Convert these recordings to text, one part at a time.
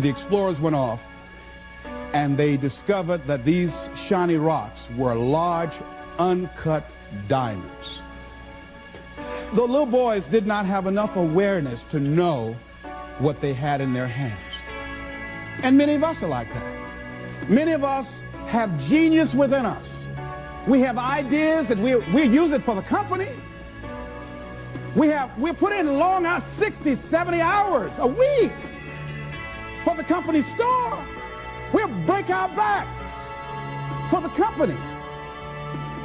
The explorers went off and they discovered that these shiny rocks were large, uncut diamonds. The little boys did not have enough awareness to know what they had in their hands. And many of us are like that. Many of us have genius within us. We have ideas that we use it for the company. We put in long hours, 60, 70 hours a week for the company store. We'll break our backs for the company.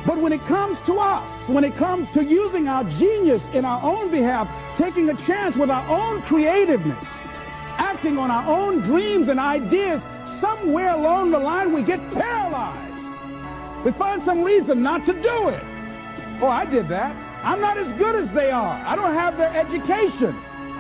But when it comes to us, when it comes to using our genius in our own behalf, taking a chance with our own creativeness, acting on our own dreams and ideas, somewhere along the line we get paralyzed. We find some reason not to do it. Oh, I did that. I'm not as good as they are. I don't have their education.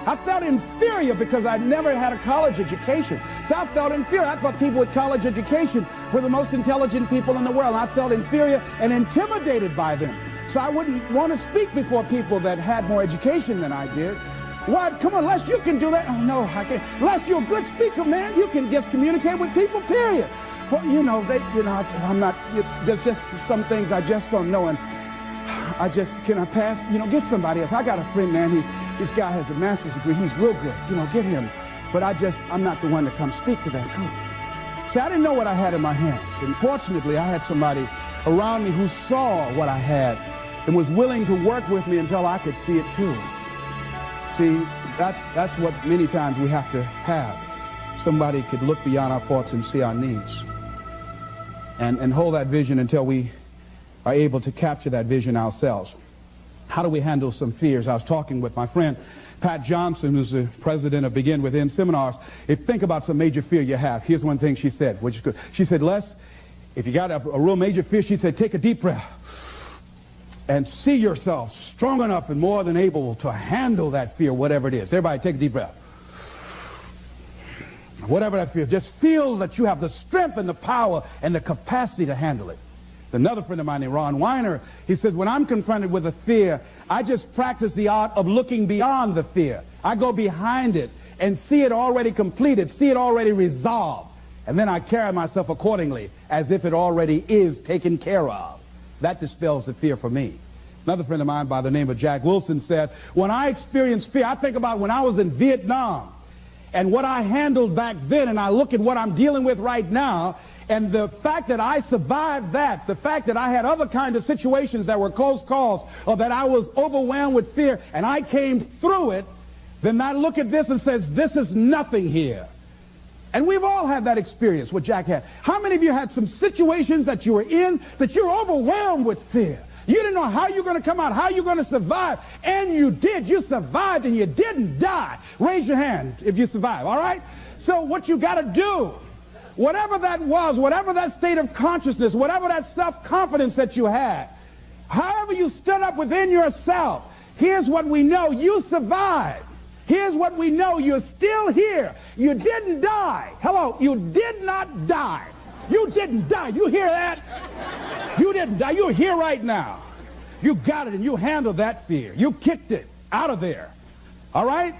I felt inferior because I never had a college education. So I felt inferior. I thought people with college education were the most intelligent people in the world. I felt inferior and intimidated by them. So I wouldn't want to speak before people that had more education than I did. Why? Come on, Les, you can do that. Oh, no, I can't. Les, you're a good speaker, man. You can just communicate with people, period. Well, I'm not, there's just some things I just don't know. And can I pass? Get somebody else. I got a friend, man. This guy has a master's degree. He's real good. Get him. But I'm not the one to come speak to that group. See, I didn't know what I had in my hands. And fortunately, I had somebody around me who saw what I had and was willing to work with me until I could see it too. See, that's what many times we have to have. Somebody could look beyond our faults and see our needs. And hold that vision until we are able to capture that vision ourselves. How do we handle some fears? I was talking with my friend Pat Johnson, who's the president of Begin Within Seminars. Think about some major fear you have. Here's one thing she said, which is good. She said, Les, if you got a real major fear, she said, take a deep breath and see yourself strong enough and more than able to handle that fear, whatever it is. Everybody take a deep breath. Whatever that fear is, just feel that you have the strength and the power and the capacity to handle it. Another friend of mine named Ron Weiner, he says, when I'm confronted with a fear, I just practice the art of looking beyond the fear. I go behind it and see it already completed, see it already resolved. And then I carry myself accordingly as if it already is taken care of. That dispels the fear for me. Another friend of mine by the name of Jack Wilson said, when I experience fear, I think about when I was in Vietnam and what I handled back then, and I look at what I'm dealing with right now, and the fact that I survived that, the fact that I had other kinds of situations that were close calls, or that I was overwhelmed with fear, and I came through it, then I look at this and says, this is nothing here. And we've all had that experience, what Jack had. How many of you had some situations that you were in that you're overwhelmed with fear? You didn't know how you're going to come out, how you're going to survive, and you did. You survived and you didn't die. Raise your hand if you survived, all right? So what you got to do, whatever that was, whatever that state of consciousness, whatever that self-confidence that you had, however you stood up within yourself, here's what we know, you survived. Here's what we know, you're still here. You didn't die. Hello, you did not die. You didn't die. You hear that? You didn't die. You're here right now. You got it and you handled that fear. You kicked it out of there. All right?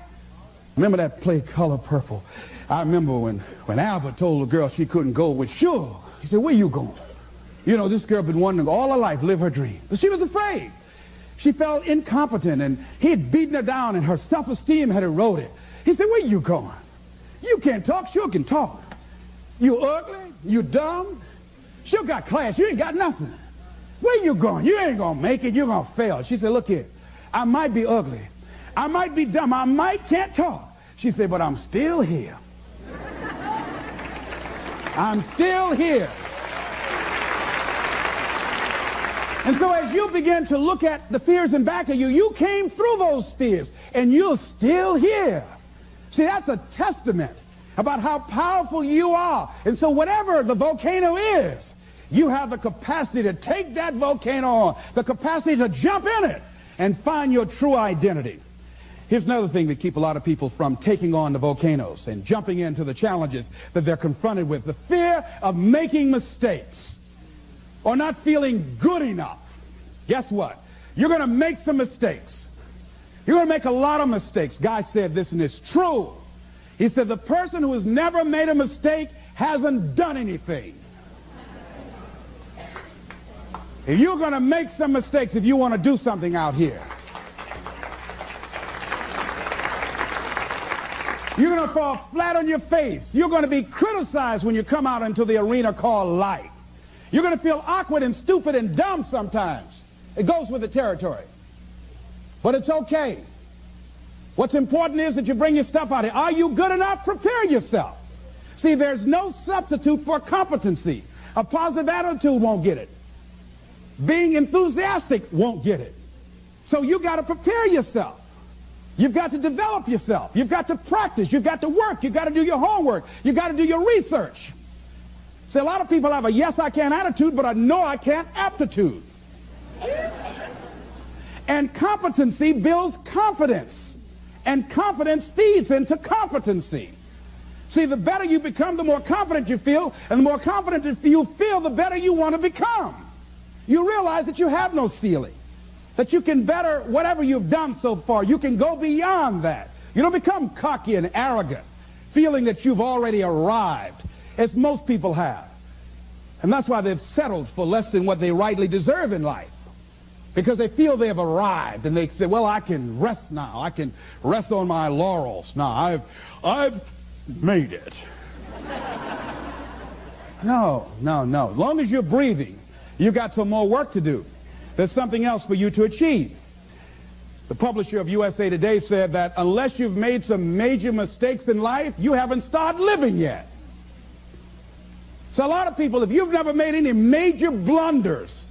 Remember that play Color Purple? I remember when Albert told the girl she couldn't go with Sugar. He said, where you going? This girl been wanting to all her life live her dream. But she was afraid. She felt incompetent, and he had beaten her down, and her self-esteem had eroded. He said, where you going? You can't talk. Sugar can talk. You ugly. You dumb. Sugar got class. You ain't got nothing. Where you going? You ain't going to make it. You're going to fail. She said, look here. I might be ugly. I might be dumb. I might can't talk. She said, but I'm still here. I'm still here. And so as you begin to look at the fears in back of you, you came through those fears, and you're still here. See, that's a testament about how powerful you are. And so whatever the volcano is, you have the capacity to take that volcano on, the capacity to jump in it and find your true identity. Here's another thing that keeps a lot of people from taking on the volcanoes and jumping into the challenges that they're confronted with. The fear of making mistakes or not feeling good enough. Guess what? You're going to make some mistakes. You're going to make a lot of mistakes. Guy said this, and it's true. He said, the person who has never made a mistake hasn't done anything. If you're going to make some mistakes, if you want to do something out here, you're going to fall flat on your face. You're going to be criticized when you come out into the arena called life. You're going to feel awkward and stupid and dumb sometimes. It goes with the territory. But it's okay. What's important is that you bring your stuff out here. Are you good enough? Prepare yourself. See, there's no substitute for competency. A positive attitude won't get it. Being enthusiastic won't get it. So you got to prepare yourself. You've got to develop yourself. You've got to practice. You've got to work. You've got to do your homework. You've got to do your research. See, a lot of people have a yes, I can attitude, but a no, I can't aptitude. And competency builds confidence. And confidence feeds into competency. See, the better you become, the more confident you feel. And the more confident you feel, the better you want to become. You realize that you have no ceiling. That you can better whatever you've done so far. You can go beyond that. You don't become cocky and arrogant, feeling that you've already arrived, as most people have. And that's why they've settled for less than what they rightly deserve in life. Because they feel they have arrived, and they say, well, I can rest now. I can rest on my laurels now. I've made it. No. As long as you're breathing, you got some more work to do. There's something else for you to achieve. The publisher of USA Today said that unless you've made some major mistakes in life, you haven't started living yet. So a lot of people, if you've never made any major blunders,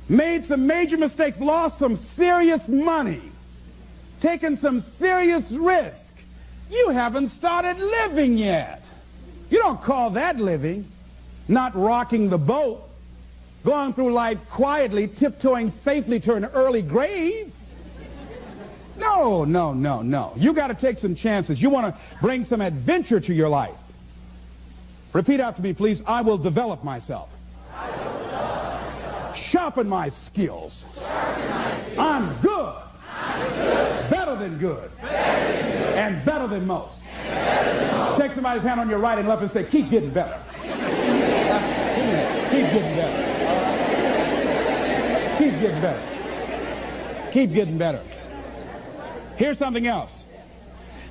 made some major mistakes, lost some serious money, taken some serious risk, you haven't started living yet. You don't call that living. Not rocking the boat, going through life quietly, tiptoeing safely to an early grave. No. You got to take some chances. You want to bring some adventure to your life. Repeat after me, please. I will develop myself. Sharpen my skills. I'm good. Better than good. And better than most. Shake somebody's hand on your right and left and say, keep getting better. Keep getting better. Keep getting better. Keep getting better. Here's something else.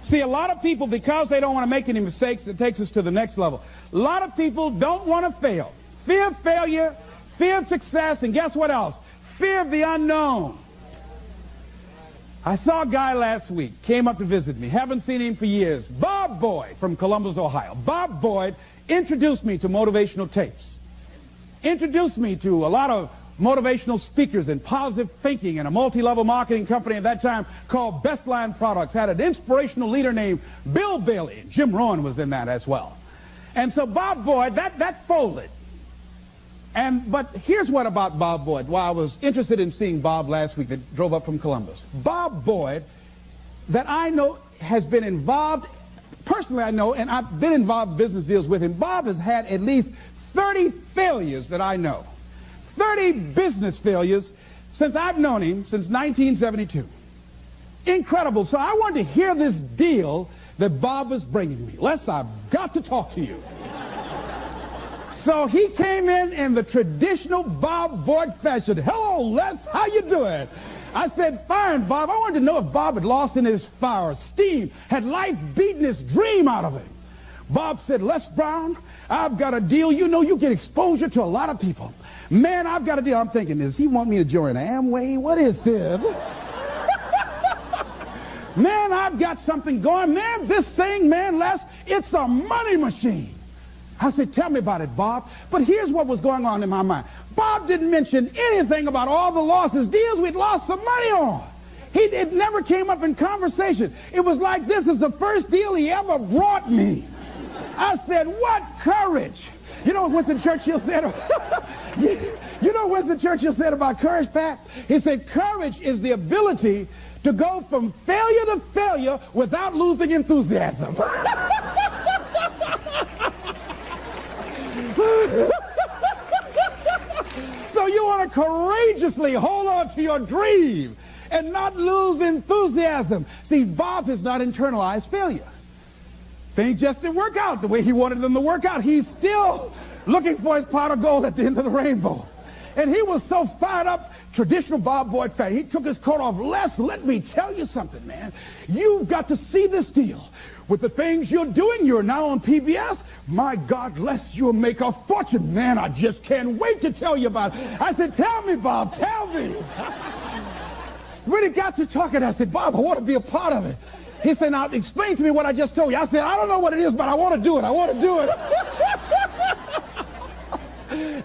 See, a lot of people, because they don't want to make any mistakes, it takes us to the next level. A lot of people don't want to fail. Fear of failure, fear of success, and guess what else? Fear of the unknown. I saw a guy last week, came up to visit me, haven't seen him for years. Bob Boyd from Columbus, Ohio. Bob Boyd introduced me to motivational tapes. Introduced me to a lot of motivational speakers and positive thinking, and a multi-level marketing company at that time called Bestline Products had an inspirational leader named Bill Bailey. Jim Rohn was in that as well. And so Bob Boyd, that folded. But here's what about Bob Boyd. Well, I was interested in seeing Bob last week that drove up from Columbus. Bob Boyd, that I know has been involved, personally I know, and I've been involved in business deals with him. Bob has had at least 30 failures that I know. 30 business failures since I've known him, since 1972. Incredible. So I wanted to hear this deal that Bob was bringing me. Les, I've got to talk to you. So he came in the traditional Bob Boyd fashion. Hello, Les, how you doing? I said, fine, Bob. I wanted to know if Bob had lost in his fire, steam, had life beaten his dream out of him. Bob said, Les Brown, I've got a deal. You know, you get exposure to a lot of people. Man, I've got a deal. I'm thinking, does he want me to join Amway? What is this? Man, I've got something going. Man, this thing, man, Les, it's a money machine. I said, tell me about it, Bob. But here's what was going on in my mind. Bob didn't mention anything about all the losses, deals we'd lost some money on. It never came up in conversation. It was like, this is the first deal he ever brought me. I said, what courage. You know what Winston Churchill said? You know what Winston Churchill said about courage, Pat? He said, courage is the ability to go from failure to failure without losing enthusiasm. So you want to courageously hold on to your dream and not lose enthusiasm. See, Bob has not internalized failure. Things just didn't work out the way he wanted them to work out. He's still looking for his pot of gold at the end of the rainbow. And he was so fired up, traditional Bob Boyd fan. He took his coat off. Les, let me tell you something, man. You've got to see this deal. With the things you're doing, you're now on PBS. My God, Les, you'll make a fortune. Man, I just can't wait to tell you about it. I said, tell me, Bob, tell me. When he got to talking, I said, Bob, I want to be a part of it. He said, now explain to me what I just told you. I said, I don't know what it is, but I want to do it. I want to do it.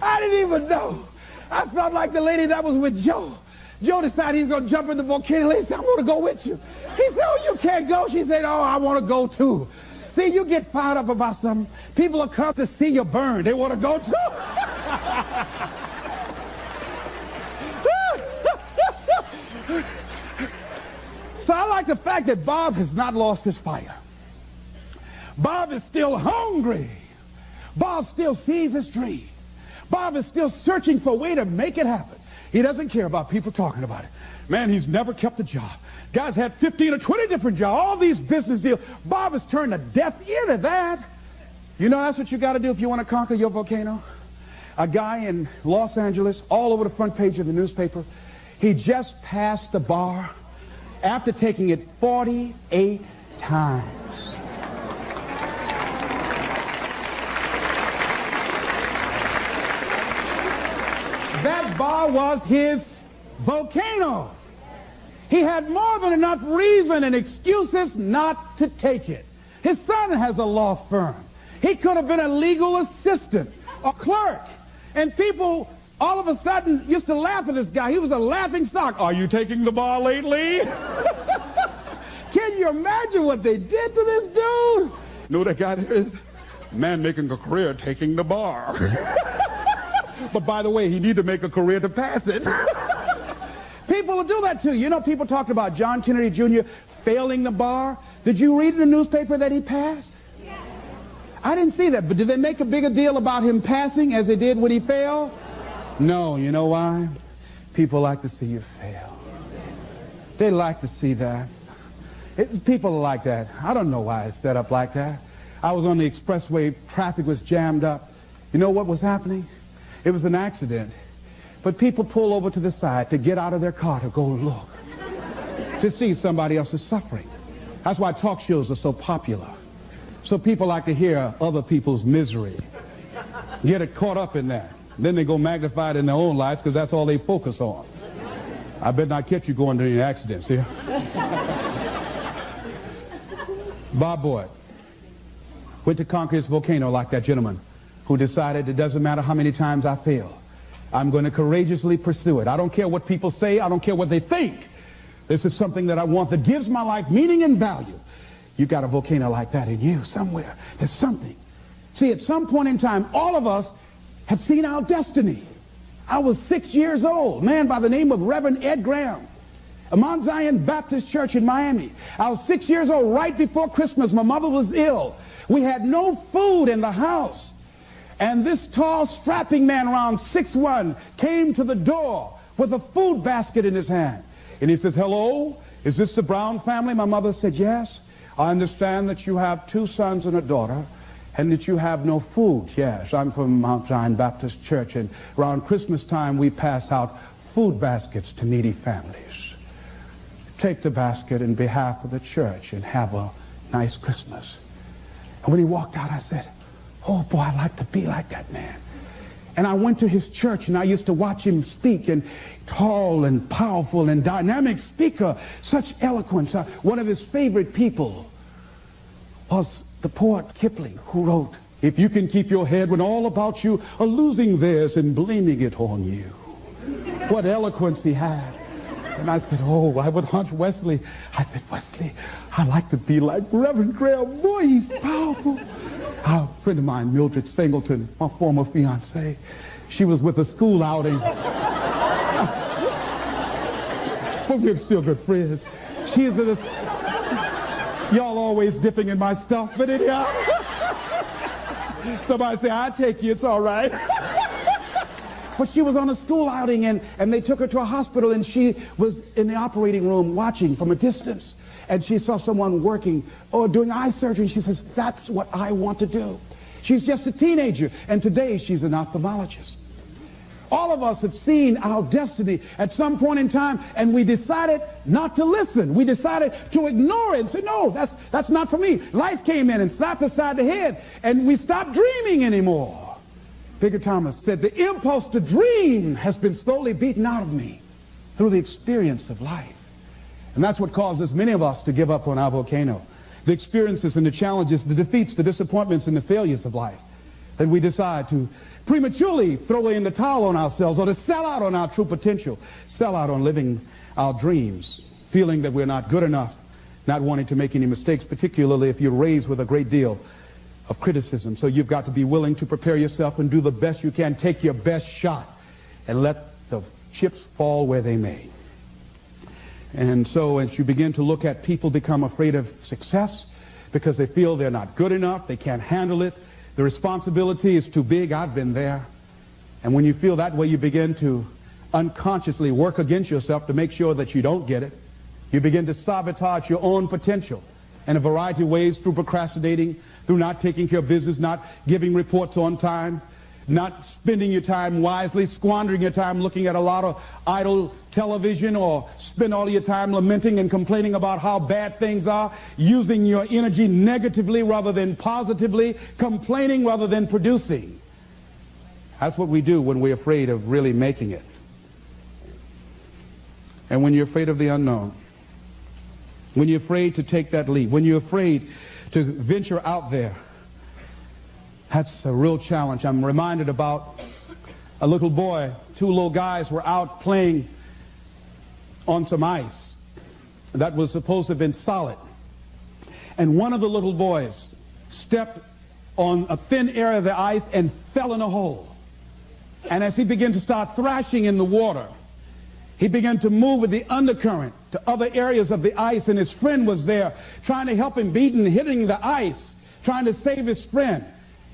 I didn't even know. I felt like the lady that was with Joe. Joe decided he's going to jump in the volcano. He said, I'm going to go with you. He said, oh, you can't go. She said, oh, I want to go too. See, you get fired up about something. People will come to see you burn. They want to go too. So I like the fact that Bob has not lost his fire. Bob is still hungry. Bob still sees his dream. Bob is still searching for a way to make it happen. He doesn't care about people talking about it. Man, he's never kept a job. Guy's had 15 or 20 different jobs, all these business deals. Bob has turned a deaf ear to that. You know, that's what you got to do if you want to conquer your volcano. A guy in Los Angeles, all over the front page of the newspaper, he just passed the bar after taking it 48 times. That bar was his volcano. He had more than enough reason and excuses not to take it. His son has a law firm. He could have been a legal assistant, a clerk. And people all of a sudden used to laugh at this guy. He was a laughing stock. Are you taking the bar lately? Can you imagine what they did to this dude? Know what that guy is? Man making a career taking the bar. But by the way, he need to make a career to pass it. People will do that too. You know, people talk about John Kennedy Jr. failing the bar. Did you read in the newspaper that he passed? Yeah. I didn't see that, but did they make a bigger deal about him passing as they did when he failed? No, you know why? People like to see you fail. They like to see that. People are like that. I don't know why it's set up like that. I was on the expressway, traffic was jammed up. You know what was happening? It was an accident. But people pull over to the side to get out of their car to go look, to see somebody else's suffering. That's why talk shows are so popular. So people like to hear other people's misery, get it caught up in that. Then they go magnify it in their own lives because that's all they focus on. I better not catch you going to any accidents here. Bob Boyd went to conquer his volcano like that gentleman who decided it doesn't matter how many times I fail. I'm going to courageously pursue it. I don't care what people say. I don't care what they think. This is something that I want that gives my life meaning and value. You got a volcano like that in you somewhere. There's something. See, at some point in time, all of us have seen our destiny. I was 6 years old, a man by the name of Reverend Ed Graham, a Mount Zion Baptist Church in Miami. I was 6 years old right before Christmas. My mother was ill. We had no food in the house. And this tall, strapping man around 6'1" came to the door with a food basket in his hand. And he says, hello, is this the Brown family? My mother said, yes. I understand that you have 2 sons and a daughter and that you have no food. Yes, I'm from Mount Zion Baptist Church, and around Christmas time we pass out food baskets to needy families. Take the basket in behalf of the church and have a nice Christmas. And when he walked out, I said, oh boy, I'd like to be like that man. And I went to his church and I used to watch him speak, and tall and powerful and dynamic speaker, such eloquence. One of his favorite people was the poet Kipling, who wrote, if you can keep your head when all about you are losing theirs and blaming it on you. What eloquence he had. And I said, oh, I would hunch Wesley. I said, Wesley, I'd like to be like Reverend Graham. Boy, he's powerful. A friend of mine, Mildred Singleton, my former fiancée, she was with a school outing. But we're still good friends. She's at a... Y'all always dipping in my stuff, but anyhow. Somebody say, I'll take you, it's all right. But she was on a school outing, and they took her to a hospital, and she was in the operating room watching from a distance. and she saw someone working or doing eye surgery, and she says, that's what I want to do. She's just a teenager, and today she's an ophthalmologist. All of us have seen our destiny at some point in time, and we decided not to listen. We decided to ignore it and say, no, that's not for me. Life came in and slapped us side the head, and we stopped dreaming anymore. Bigger Thomas said, the impulse to dream has been slowly beaten out of me through the experience of life. And that's what causes many of us to give up on our volcano. The experiences and the challenges, the defeats, the disappointments, and the failures of life, that we decide to prematurely throw in the towel on ourselves, or to sell out on our true potential, sell out on living our dreams, feeling that we're not good enough, not wanting to make any mistakes, particularly if you're raised with a great deal of criticism. So you've got to be willing to prepare yourself and do the best you can, take your best shot, and let the chips fall where they may. And so as you begin to look at people become afraid of success because they feel they're not good enough, they can't handle it, the responsibility is too big. I've been there. And when you feel that way, you begin to unconsciously work against yourself to make sure that you don't get it. You begin to sabotage your own potential in a variety of ways, through procrastinating, through not taking care of business, not giving reports on time, not spending your time wisely, squandering your time looking at a lot of idle television, or spend all of your time lamenting and complaining about how bad things are, using your energy negatively rather than positively, complaining rather than producing. That's what we do when we're afraid of really making it. And when you're afraid of the unknown, when you're afraid to take that leap, when you're afraid to venture out there, that's a real challenge. I'm reminded about a little boy. Two little guys were out playing on some ice that was supposed to have been solid. And one of the little boys stepped on a thin area of the ice and fell in a hole. And as he began to start thrashing in the water, he began to move with the undercurrent to other areas of the ice, and his friend was there trying to help him, beating, hitting the ice, trying to save his friend.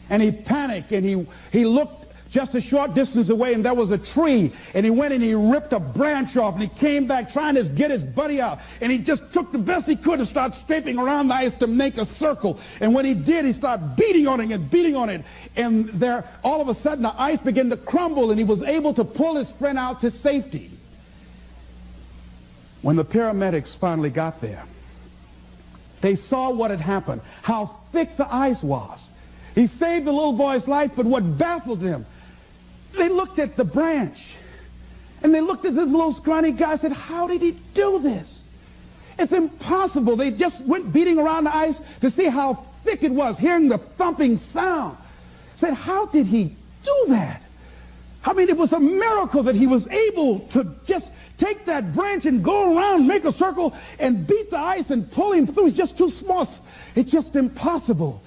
And he panicked, and he looked just a short distance away, and there was a tree, and he went and he ripped a branch off, and he came back trying to get his buddy out, and he just took the best he could and started scraping around the ice to make a circle. And when he did, he started beating on it and beating on it, and there all of a sudden the ice began to crumble, and he was able to pull his friend out to safety. When the paramedics finally got there, they saw what had happened, how thick the ice was. He saved the little boy's life, but what baffled them, they looked at the branch, and they looked at this little scrawny guy and said, how did he do this? It's impossible. They just went beating around the ice to see how thick it was, hearing the thumping sound. Said, how did he do that? I mean, it was a miracle that he was able to just take that branch and go around, make a circle, and beat the ice and pull him through. He's just too small. It's just impossible.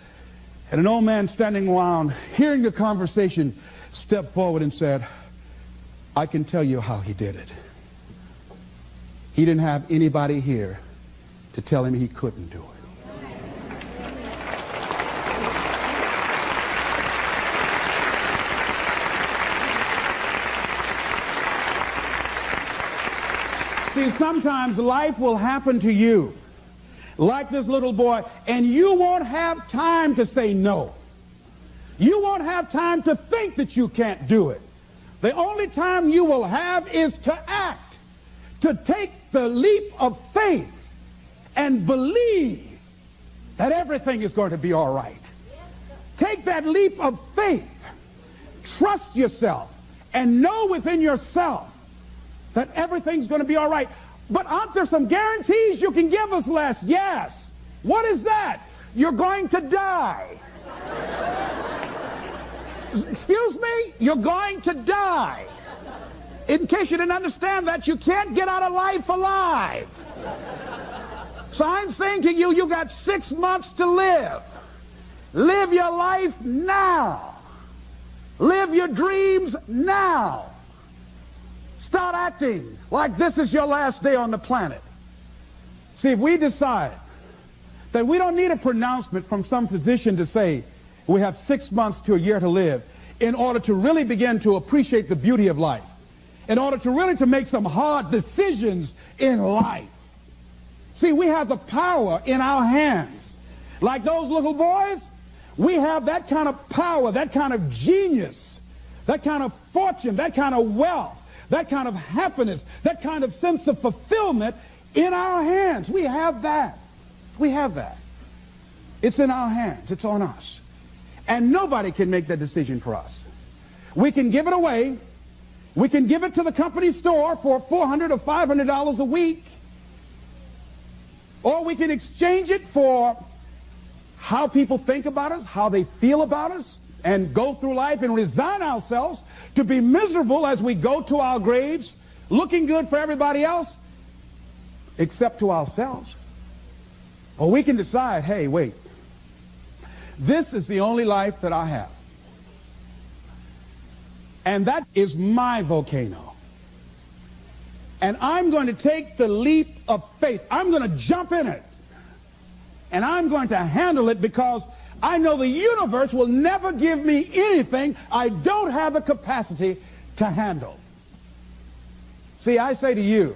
And an old man standing around, hearing the conversation, stepped forward and said, I can tell you how he did it. He didn't have anybody here to tell him he couldn't do it. See, sometimes life will happen to you, like this little boy, and you won't have time to say no. You won't have time to think that you can't do it. The only time you will have is to act, to take the leap of faith and believe that everything is going to be all right. Take that leap of faith, trust yourself, and know within yourself that everything's going to be all right. But aren't there some guarantees you can give us, Les? Yes. What is that? You're going to die. Excuse me? You're going to die. In case you didn't understand that, you can't get out of life alive. So I'm saying to you, you got 6 months to live. Live your life now. Live your dreams now. Start acting like this is your last day on the planet. See, if we decide that we don't need a pronouncement from some physician to say we have 6 months to a year to live in order to really begin to appreciate the beauty of life, in order to really to make some hard decisions in life, See, we have the power in our hands. Like those little boys, we have that kind of power, that kind of genius, that kind of fortune, that kind of wealth, that kind of happiness, that kind of sense of fulfillment in our hands. We have that. We have that. It's in our hands. It's on us. And nobody can make that decision for us. We can give it away. We can give it to the company store for $400 or $500 a week. Or we can exchange it for how people think about us, how they feel about us, and go through life and resign ourselves to be miserable as we go to our graves, looking good for everybody else, except to ourselves. Or we can decide, hey, wait, this is the only life that I have. And that is my volcano. And I'm going to take the leap of faith. I'm going to jump in it. And I'm going to handle it because I know the universe will never give me anything I don't have the capacity to handle. See, I say to you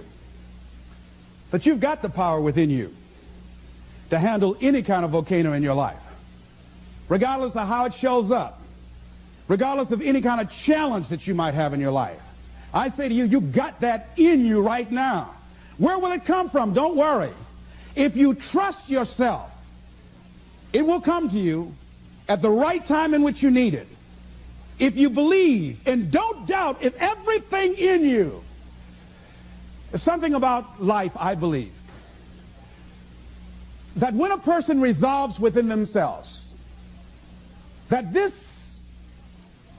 that you've got the power within you to handle any kind of volcano in your life, regardless of how it shows up, regardless of any kind of challenge that you might have in your life. I say to you, you got that in you right now. Where will it come from? Don't worry. If you trust yourself, it will come to you at the right time in which you need it. If you believe and don't doubt in everything in you. There's something about life, I believe, that when a person resolves within themselves that this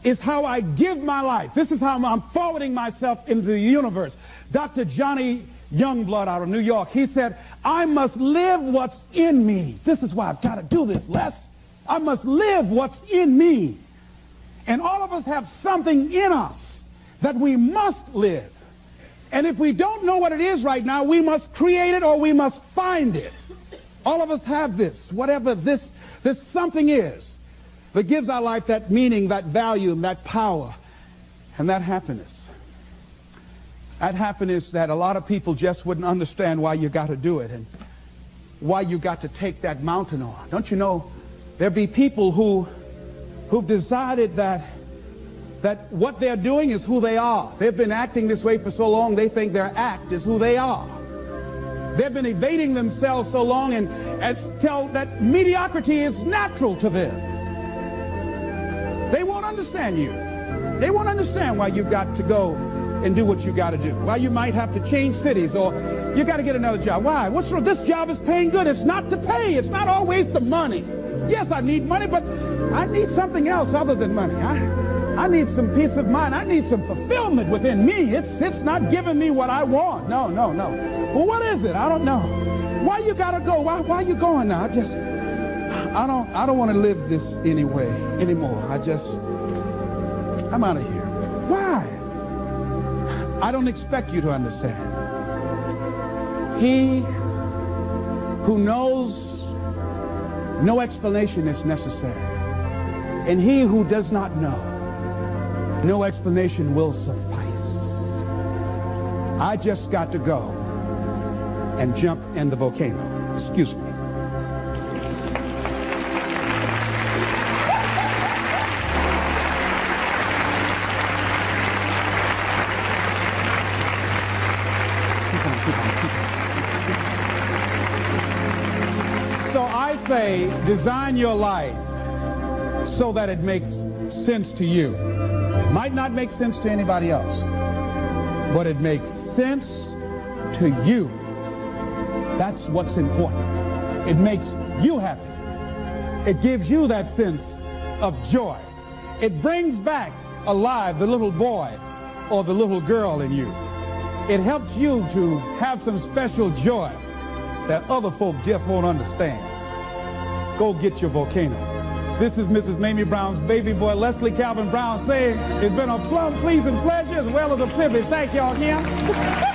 is how I give my life, this is how I'm forwarding myself into the universe. Dr. Johnny Youngblood out of New York, he said, I must live what's in me. This is why I've got to do this, Les. I must live what's in me. And all of us have something in us that we must live. And if we don't know what it is right now, we must create it or we must find it. All of us have this, whatever this something is that gives our life that meaning, that value, and that power, and that happiness. That happiness that a lot of people just wouldn't understand why you got to do it and why you got to take that mountain on. Don't you know, there be people who've decided that what they're doing is who they are. They've been acting this way for so long, they think their act is who they are. They've been evading themselves so long and tell that mediocrity is natural to them. They won't understand you. They won't understand why you've got to go and do what you got to do. Why you might have to change cities or you got to get another job. Why? What's wrong? This job is paying good. It's not to pay. It's not always the money. Yes, I need money, but I need something else other than money. I need some peace of mind. I need some fulfillment within me. It's not giving me what I want. No. Well, what is it? I don't know. Why you got to go? Why you going now? I don't want to live this anymore. I'm out of here. Why? I don't expect you to understand. He who knows no explanation is necessary, and he who does not know, no explanation will suffice. I just got to go and jump in the volcano. Excuse me. So I say, design your life so that it makes sense to you. It might not make sense to anybody else, but it makes sense to you. That's what's important. It makes you happy. It gives you that sense of joy. It brings back alive the little boy or the little girl in you. It helps you to have some special joy that other folk just won't understand. Go get your volcano. This is Mrs. Mamie Brown's baby boy, Leslie Calvin Brown, saying it's been a plum pleasing pleasure as well as a privilege. Thank y'all again.